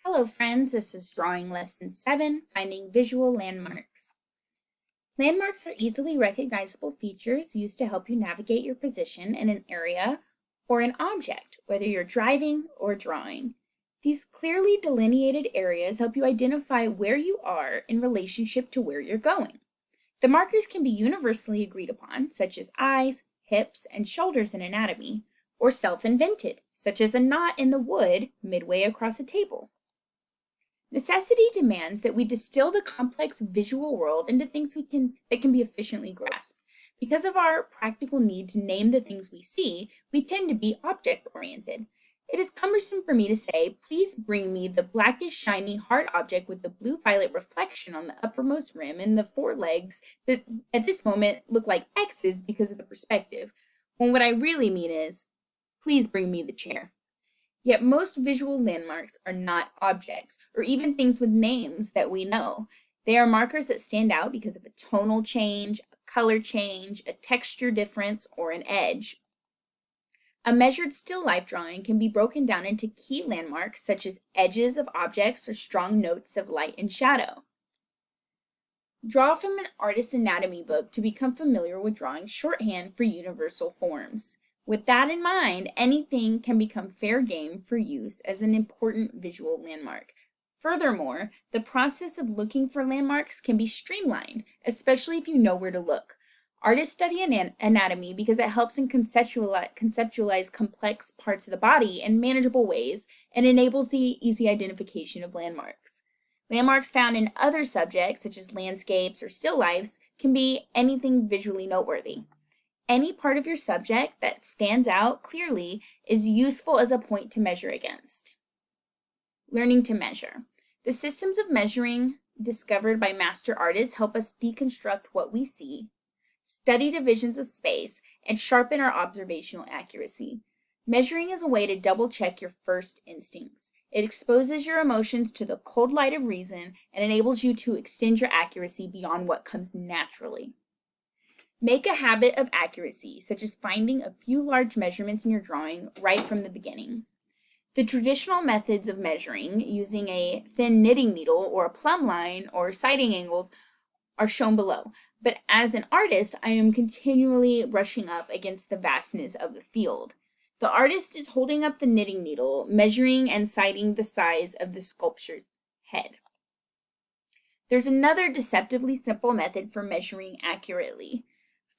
Hello friends, this is Drawing Lesson 7, Finding Visual Landmarks. Landmarks are easily recognizable features used to help you navigate your position in an area or an object, whether you're driving or drawing. These clearly delineated areas help you identify where you are in relationship to where you're going. The markers can be universally agreed upon, such as eyes, hips, and shoulders in anatomy, or self-invented, such as a knot in the wood midway across a table. Necessity demands that we distill the complex visual world into things that can be efficiently grasped. Because of our practical need to name the things we see, we tend to be object-oriented. It is cumbersome for me to say, please bring me the blackish, shiny, hard object with the blue-violet reflection on the uppermost rim and the four legs that at this moment look like X's because of the perspective, when what I really mean is, please bring me the chair. Yet most visual landmarks are not objects, or even things with names that we know. They are markers that stand out because of a tonal change, a color change, a texture difference, or an edge. A measured still life drawing can be broken down into key landmarks such as edges of objects or strong notes of light and shadow. Draw from an artist's anatomy book to become familiar with drawing shorthand for universal forms. With that in mind, anything can become fair game for use as an important visual landmark. Furthermore, the process of looking for landmarks can be streamlined, especially if you know where to look. Artists study anatomy because it helps them conceptualize complex parts of the body in manageable ways and enables the easy identification of landmarks. Landmarks found in other subjects, such as landscapes or still lifes, can be anything visually noteworthy. Any part of your subject that stands out clearly is useful as a point to measure against. Learning to measure. The systems of measuring discovered by master artists help us deconstruct what we see, study divisions of space, and sharpen our observational accuracy. Measuring is a way to double-check your first instincts. It exposes your emotions to the cold light of reason and enables you to extend your accuracy beyond what comes naturally. Make a habit of accuracy, such as finding a few large measurements in your drawing right from the beginning. The traditional methods of measuring, using a thin knitting needle or a plumb line or sighting angles, are shown below. But as an artist, I am continually brushing up against the vastness of the field. The artist is holding up the knitting needle, measuring and sighting the size of the sculpture's head. There's another deceptively simple method for measuring accurately.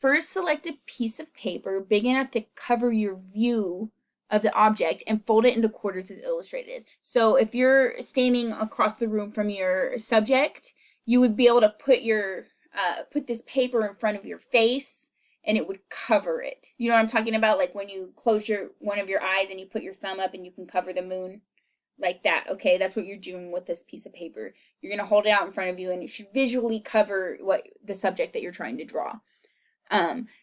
First, select a piece of paper big enough to cover your view of the object and fold it into quarters as illustrated. So if you're standing across the room from your subject, you would be able to put this paper in front of your face and it would cover it. You know what I'm talking about? Like when you close one of your eyes and you put your thumb up and you can cover the moon. Like that, okay? That's what you're doing with this piece of paper. You're going to hold it out in front of you and it should visually cover the subject that you're trying to draw.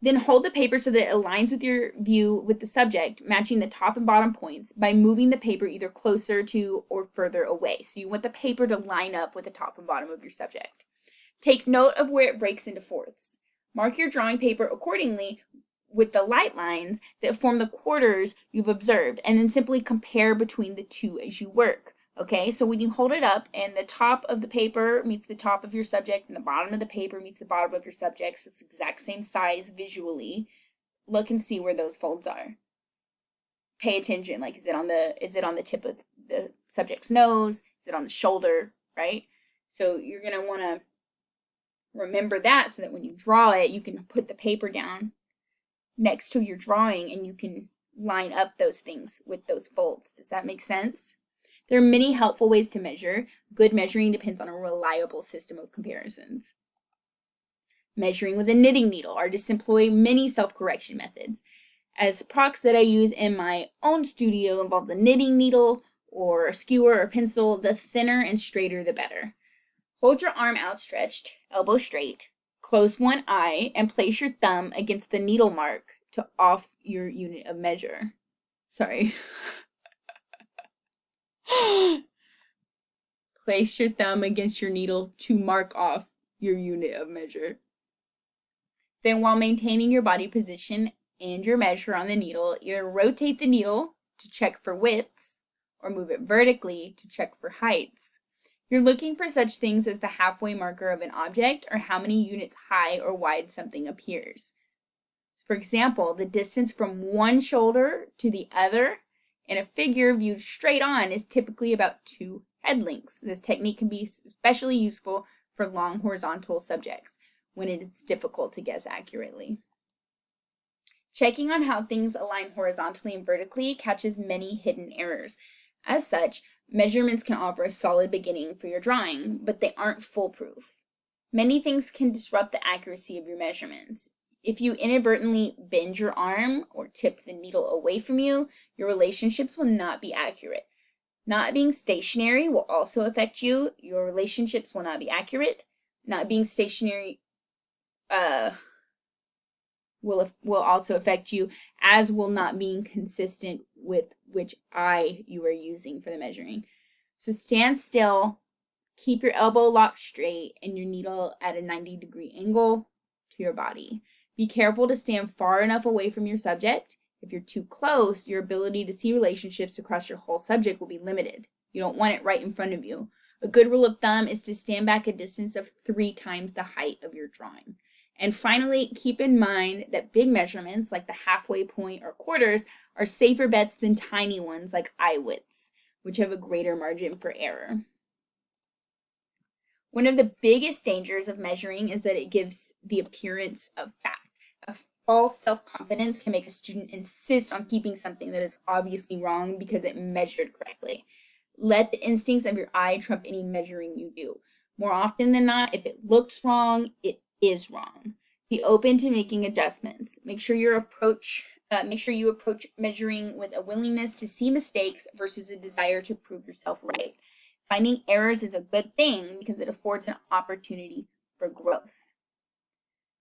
Then hold the paper so that it aligns with your view with the subject, matching the top and bottom points by moving the paper either closer to or further away. So you want the paper to line up with the top and bottom of your subject. Take note of where it breaks into fourths. Mark your drawing paper accordingly with the light lines that form the quarters you've observed, and then simply compare between the two as you work. Okay, so when you hold it up and the top of the paper meets the top of your subject and the bottom of the paper meets the bottom of your subject, so it's the exact same size visually, look and see where those folds are. Pay attention, like is it on the tip of the subject's nose? Is it on the shoulder, right? So you're going to want to remember that so that when you draw it, you can put the paper down next to your drawing and you can line up those things with those folds. Does that make sense? There are many helpful ways to measure. Good measuring depends on a reliable system of comparisons. Measuring with a knitting needle. Artists employ many self-correction methods. As procs that I use in my own studio involve the knitting needle or a skewer or pencil. The thinner and straighter the better. Hold your arm outstretched, elbow straight. Close one eye and place your thumb against the needle mark to off your unit of measure. Sorry. Place your thumb against your needle to mark off your unit of measure. Then while maintaining your body position and your measure on the needle, either rotate the needle to check for widths or move it vertically to check for heights. You're looking for such things as the halfway marker of an object or how many units high or wide something appears. For example, the distance from one shoulder to the other in a figure viewed straight on is typically about 2 head lengths. This technique can be especially useful for long horizontal subjects when it is difficult to guess accurately. Checking on how things align horizontally and vertically catches many hidden errors. As such, measurements can offer a solid beginning for your drawing, but they aren't foolproof. Many things can disrupt the accuracy of your measurements. If you inadvertently bend your arm or tip the needle away from you, your relationships will not be accurate. Not being stationary will also affect you. Your relationships will not be accurate. Not being stationary will also affect you, as will not being consistent with which eye you are using for the measuring. So stand still, keep your elbow locked straight and your needle at a 90-degree angle to your body. Be careful to stand far enough away from your subject. If you're too close, your ability to see relationships across your whole subject will be limited. You don't want it right in front of you. A good rule of thumb is to stand back a distance of 3 times the height of your drawing. And finally, keep in mind that big measurements like the halfway point or quarters are safer bets than tiny ones like eye widths, which have a greater margin for error. One of the biggest dangers of measuring is that it gives the appearance of fact. A false self-confidence can make a student insist on keeping something that is obviously wrong because it measured correctly. Let the instincts of your eye trump any measuring you do. More often than not, if it looks wrong, it is wrong. Be open to making adjustments. Make sure you approach measuring with a willingness to see mistakes versus a desire to prove yourself right. Finding errors is a good thing because it affords an opportunity for growth.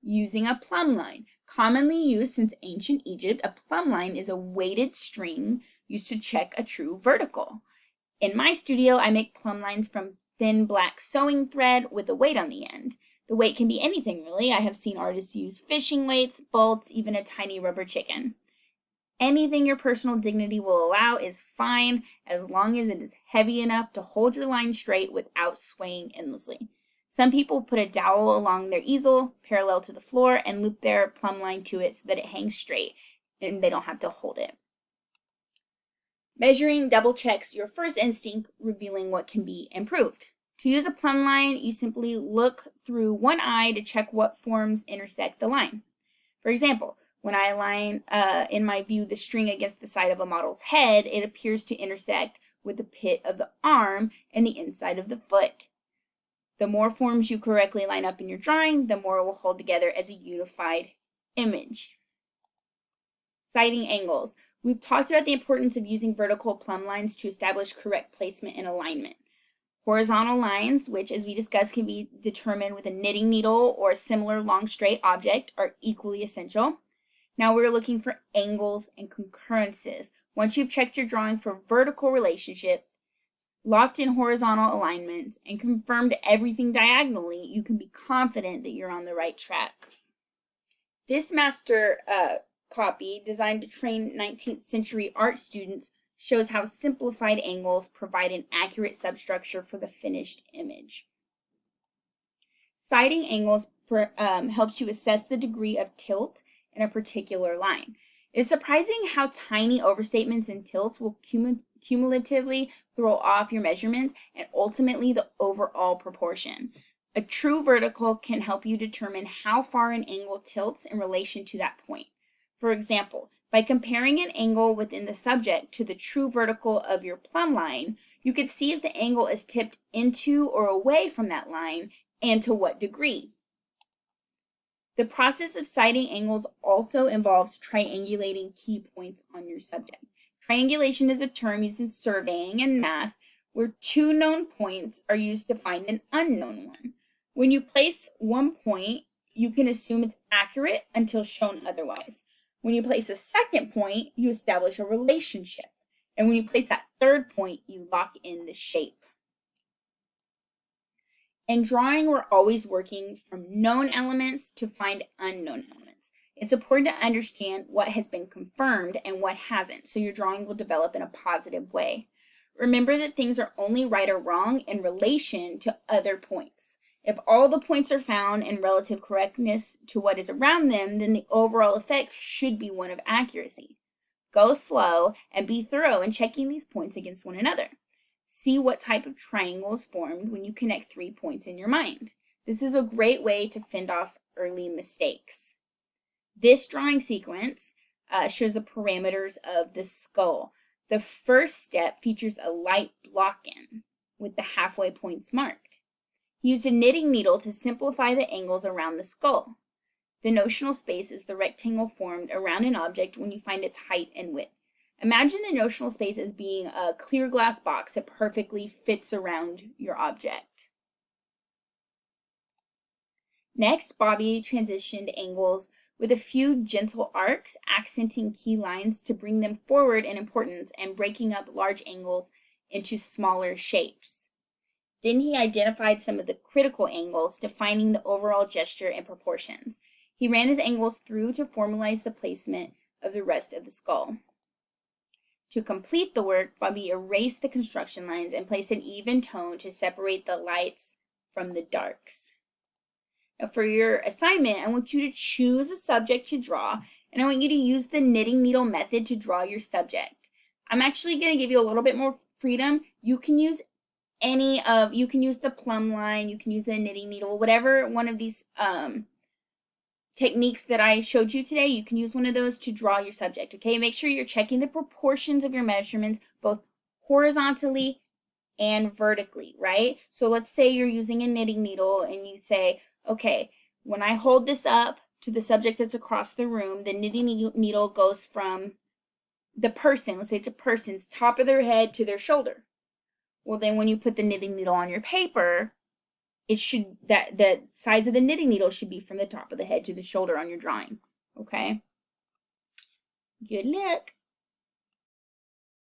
Using a plumb line. Commonly used since ancient Egypt, a plumb line is a weighted string used to check a true vertical. In my studio, I make plumb lines from thin black sewing thread with a weight on the end. The weight can be anything, really. I have seen artists use fishing weights, bolts, even a tiny rubber chicken. Anything your personal dignity will allow is fine, as long as it is heavy enough to hold your line straight without swaying endlessly. Some people put a dowel along their easel, parallel to the floor, and loop their plumb line to it so that it hangs straight and they don't have to hold it. Measuring double checks your first instinct, revealing what can be improved. To use a plumb line, you simply look through one eye to check what forms intersect the line. For example, when I align in my view the string against the side of a model's head, it appears to intersect with the pit of the arm and the inside of the foot. The more forms you correctly line up in your drawing, the more it will hold together as a unified image. Sighting angles. We've talked about the importance of using vertical plumb lines to establish correct placement and alignment. Horizontal lines, which as we discussed can be determined with a knitting needle or a similar long straight object, are equally essential. Now we're looking for angles and concurrences. Once you've checked your drawing for vertical relationship, locked in horizontal alignments, and confirmed everything diagonally, you can be confident that you're on the right track. This master copy, designed to train 19th century art students, shows how simplified angles provide an accurate substructure for the finished image. Sighting angles helps you assess the degree of tilt in a particular line. It's surprising how tiny overstatements and tilts will cumulatively throw off your measurements and ultimately the overall proportion. A true vertical can help you determine how far an angle tilts in relation to that point. For example, by comparing an angle within the subject to the true vertical of your plumb line, you could see if the angle is tipped into or away from that line and to what degree. The process of sighting angles also involves triangulating key points on your subject. Triangulation is a term used in surveying and math where 2 known points are used to find an unknown one. When you place one point, you can assume it's accurate until shown otherwise. When you place a second point, you establish a relationship. And when you place that third point, you lock in the shape. In drawing, we're always working from known elements to find unknown elements. It's important to understand what has been confirmed and what hasn't, so your drawing will develop in a positive way. Remember that things are only right or wrong in relation to other points. If all the points are found in relative correctness to what is around them, then the overall effect should be one of accuracy. Go slow and be thorough in checking these points against one another. See what type of triangle is formed when you connect 3 points in your mind. This is a great way to fend off early mistakes. This drawing sequence shows the parameters of the skull. The first step features a light block-in with the halfway points marked. He used a knitting needle to simplify the angles around the skull. The notional space is the rectangle formed around an object when you find its height and width. Imagine the notional space as being a clear glass box that perfectly fits around your object. Next, Bobby transitioned angles with a few gentle arcs, accenting key lines to bring them forward in importance and breaking up large angles into smaller shapes. Then he identified some of the critical angles, defining the overall gesture and proportions. He ran his angles through to formalize the placement of the rest of the skull. To complete the work, Bobby erased the construction lines and placed an even tone to separate the lights from the darks. Now for your assignment, I want you to choose a subject to draw, and I want you to use the knitting needle method to draw your subject. I'm actually going to give you a little bit more freedom. You can use you can use the plumb line, you can use the knitting needle, whatever one of these techniques that I showed you today, you can use one of those to draw your subject, okay? Make sure you're checking the proportions of your measurements, both horizontally and vertically, right? So let's say you're using a knitting needle and you say, okay, when I hold this up to the subject that's across the room, the knitting needle goes from the person, let's say it's a person's top of their head to their shoulder. Well, then when you put the knitting needle on your paper, the size of the knitting needle should be from the top of the head to the shoulder on your drawing, okay? Good luck.